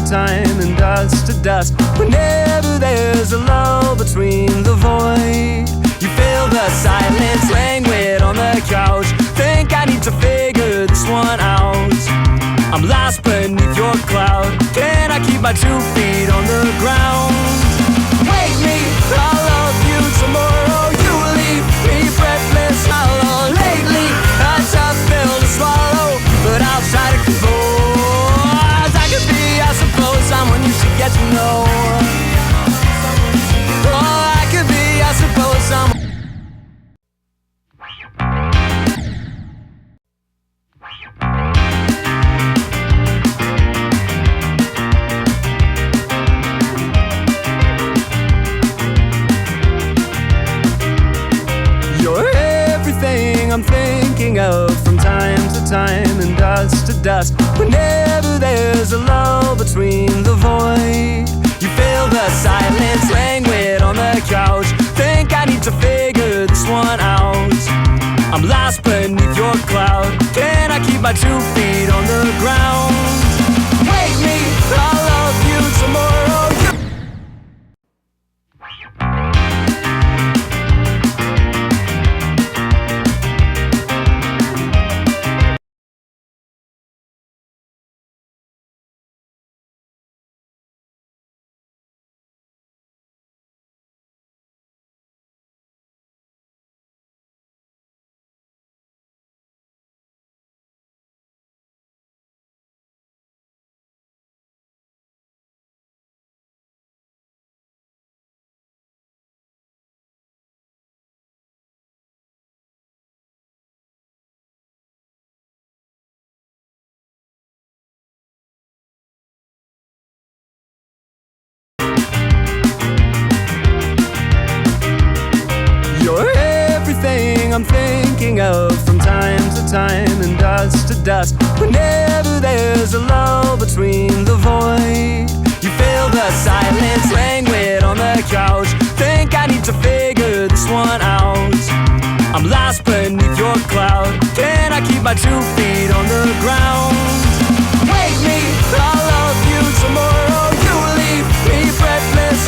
time and dust to dust. Whenever there's a lull between the void, you feel the silence languid on the couch. Think I need to figure this one out. I'm lost beneath your cloud. Can I keep my 2 feet on the ground? Wake me, I'll love you tomorrow. You leave me breathless, hollow. Lately, a tough pill to swallow, but I'll try to compose. I could be, I suppose, someone you should get to know. Oh, I could be, I suppose, someone. You're everything I'm thinking of from time to time and dust to dust. Whenever there's a lull between the void, you feel the silence languid on the couch. Think I need to figure this one out. I'm lost beneath your cloud. Can I keep my 2 feet on the ground? Wake me, I'll love you tomorrow. You're everything I'm thinking of from time to time and dust to dust. Whenever there's a lull between the void, you feel the silence languid on the couch. Think I need to figure this one out. I'm lost beneath your cloud. Can I keep my 2 feet on the ground? Wake me, I'll love you tomorrow. You leave me breathless.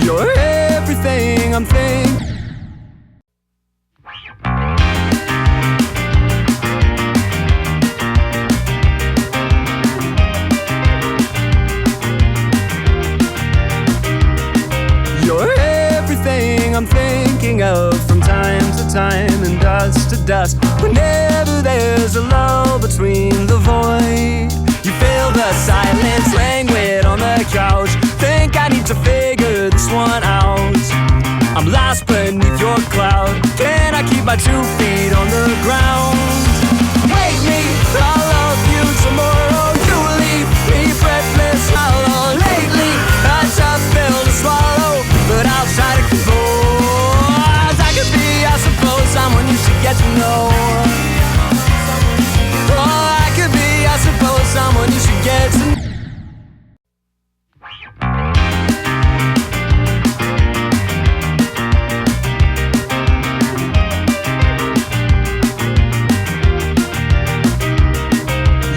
You're everything I'm thinking. You're everything I'm thinking of from time to time and dust to dust. Whenever there's a lull between the void, you feel the silence languid on the couch. Think I need to figure this one out. I'm lost beneath your cloud. Can I keep my 2 feet on the ground? Wake me, I'll love you tomorrow. You leave me breathless, hollow. Lately, a tough pill to swallow, but I'll try to compose. I could be, I suppose, someone you should get to know. Oh, I could be, I suppose, someone you should get to know.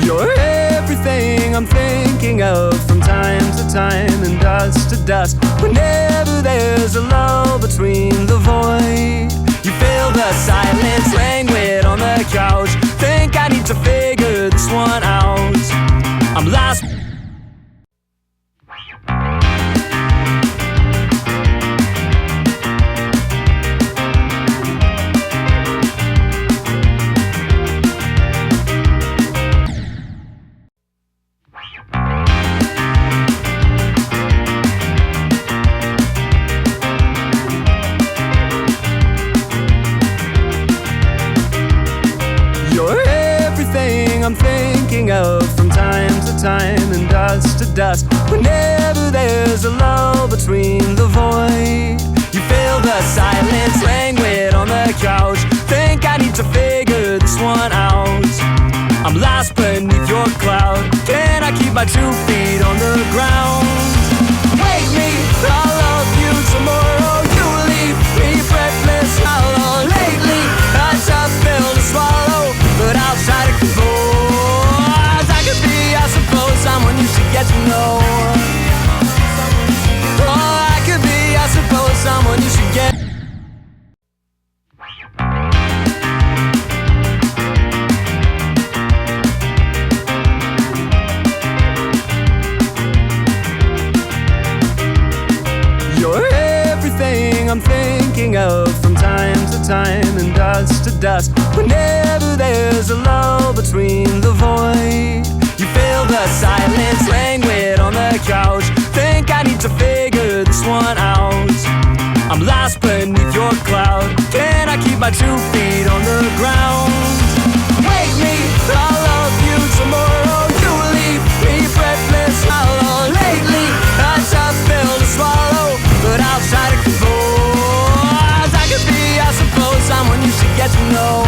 You're everything I'm thinking of from time to time and dust to dust. Whenever there's a lull between the void, you feel the silence languid on the couch. Think I need to figure this one out. I'm lost. You're everything I'm thinking of from time to time and dust to dust. Whenever there's a lull between the void, you feel the silence languid on the couch. Think I need to figure this one out. I'm lost beneath your cloud. Can I keep my 2 feet on the ground? Wake me, I'll dust. Whenever there's a lull between the void, you feel the silence languid on the couch. Think I need to figure this one out. I'm lost beneath your cloud. Can I keep my 2 feet on the ground? Wake me, I'll love you tomorrow. You leave me breathless, hollow. Lately, a tough pill to swallow, but I'll try to compose. I could be, I suppose, someone you should get to know.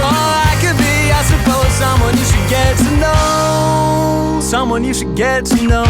Oh, I could be, I suppose, someone you should get to know. Someone you should get to know.